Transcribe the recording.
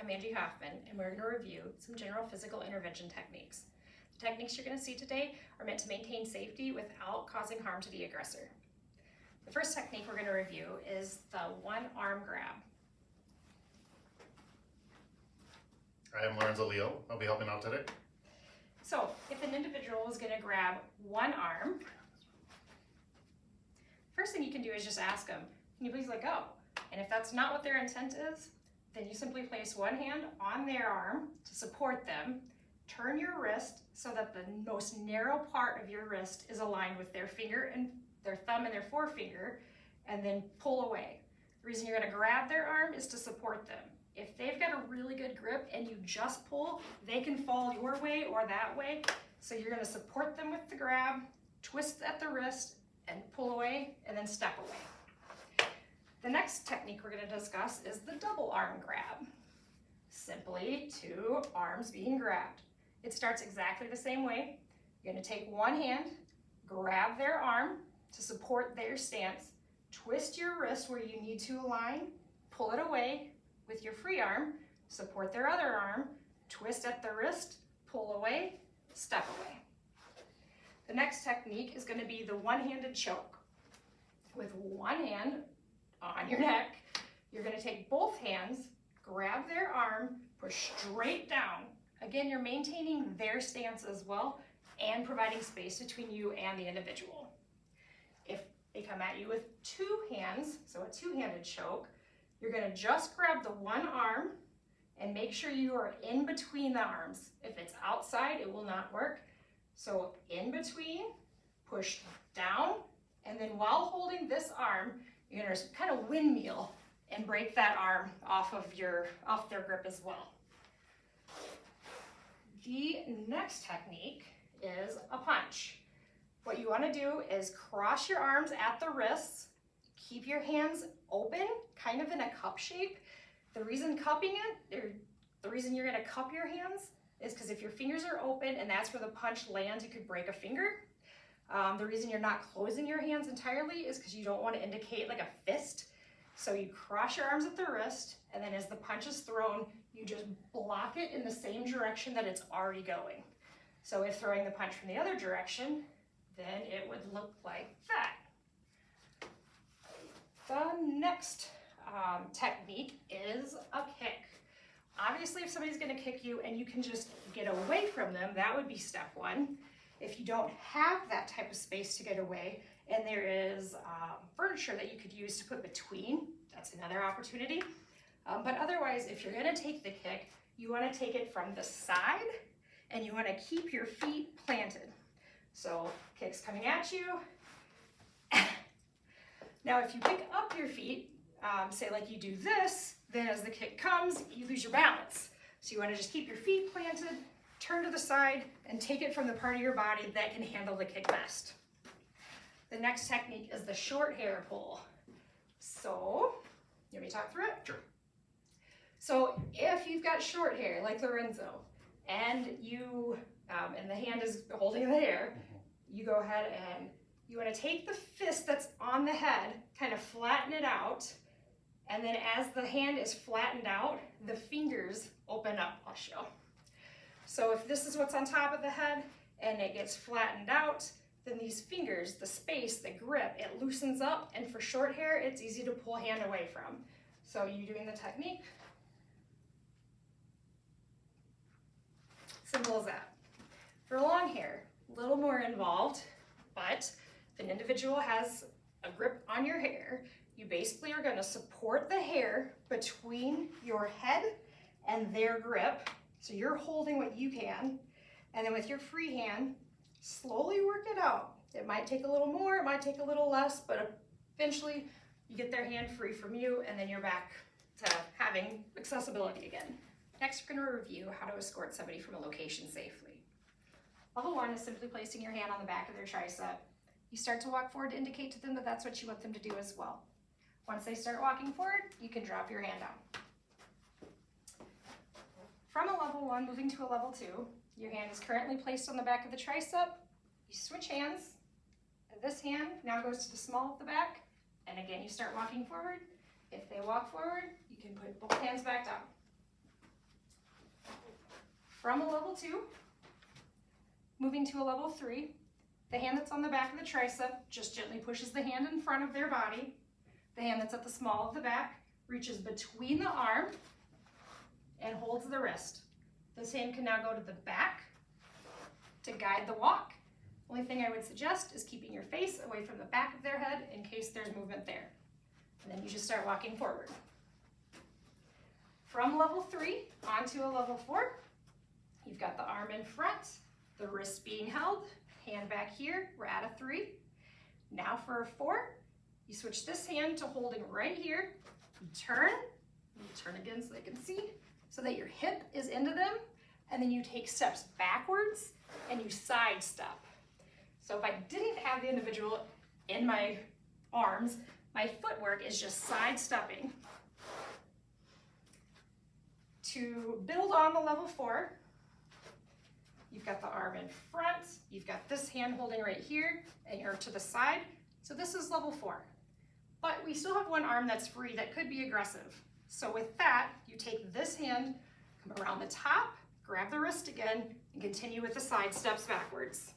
I'm Angie Hoffman, and we're going to review some general physical intervention techniques. The techniques you're going to see today are meant to maintain safety without causing harm to the aggressor. The first technique we're going to review is the one arm grab. I am Lorenzo Leo. I'll be helping out today. So, if an individual is going to grab one arm, first thing you can do is just ask them, can you please let go? And if that's not what their intent is, then you simply place one hand on their arm to support them, turn your wrist so that the most narrow part of your wrist is aligned with their finger and their thumb and their forefinger, and then pull away. The reason you're going to grab their arm is to support them. If they've got a really good grip and you just pull, they can fall your way or that way. So you're going to support them with the grab, twist at the wrist, and pull away, and then step away. The next technique we're going to discuss is the double arm grab. Simply two arms being grabbed. It starts exactly the same way. You're going to take one hand, grab their arm to support their stance, twist your wrist where you need to align, pull it away with your free arm, support their other arm, twist at the wrist, pull away, step away. The next technique is going to be the one-handed choke. With one hand on your neck, you're going to take both hands, grab their arm, push straight down. Again, you're maintaining their stance as well and providing space between you and the individual. If they come at you with two hands, so a two-handed choke, you're going to just grab the one arm and make sure you are in between the arms. If it's outside, it will not work. So in between, push down, and then while holding this arm, you're going to kind of windmill and break that arm off their grip as well. The next technique is a punch. What you want to do is cross your arms at the wrists, keep your hands open, kind of in a cup shape. The reason the reason you're going to cup your hands is because if your fingers are open and that's where the punch lands, you could break a finger. The reason you're not closing your hands entirely is because you don't want to indicate like a fist. So you cross your arms at the wrist, and then as the punch is thrown, you just block it in the same direction that it's already going. So if throwing the punch from the other direction, then it would look like that. The next technique is a kick. Obviously, if somebody's going to kick you and you can just get away from them, that would be step one. If you don't have that type of space to get away, and there is furniture that you could use to put between, that's another opportunity. But otherwise, if you're going to take the kick, you want to take it from the side, and you want to keep your feet planted. So kick's coming at you. Now, if you pick up your feet, say like you do this, then as the kick comes, you lose your balance. So you want to just keep your feet planted, turn to the side, and take it from the part of your body that can handle the kick best. The next technique is the short hair pull. So, you want me to talk through it? Sure. So if you've got short hair, like Lorenzo, and you, and the hand is holding the hair, you go ahead and you want to take the fist that's on the head, kind of flatten it out, and then as the hand is flattened out, the fingers open up. I'll show. So if this is what's on top of the head and it gets flattened out, then these fingers, the space, the grip, it loosens up, and for short hair, it's easy to pull hand away from. So you doing the technique? Simple as that. For long hair, a little more involved, but if an individual has a grip on your hair, you basically are going to support the hair between your head and their grip. So you're holding what you can, and then with your free hand, slowly work it out. It might take a little more, it might take a little less, but eventually you get their hand free from you, and then you're back to having accessibility again. Next, we're going to review how to escort somebody from a location safely. Level one is simply placing your hand on the back of their tricep. You start to walk forward to indicate to them that that's what you want them to do as well. Once they start walking forward, you can drop your hand down. From a level one, moving to a level two, your hand is currently placed on the back of the tricep. You switch hands, and this hand now goes to the small of the back, and again, you start walking forward. If they walk forward, you can put both hands back down. From a level 2, moving to a level 3, the hand that's on the back of the tricep just gently pushes the hand in front of their body. The hand that's at the small of the back reaches between the arm and holds the wrist. This hand can now go to the back to guide the walk. Only thing I would suggest is keeping your face away from the back of their head in case there's movement there. And then you just start walking forward. From level 3 onto a level 4, you've got the arm in front, the wrist being held, hand back here, we're at a 3. Now for a 4, you switch this hand to holding right here, you turn again so they can see, so that your hip is into them, and then you take steps backwards and you side step. So if I didn't have the individual in my arms, my footwork is just side stepping. To build on the level 4, you've got the arm in front, you've got this hand holding right here, and you're to the side. So this is level 4. But we still have one arm that's free that could be aggressive. So with that, you take this hand, come around the top, grab the wrist again, and continue with the side steps backwards.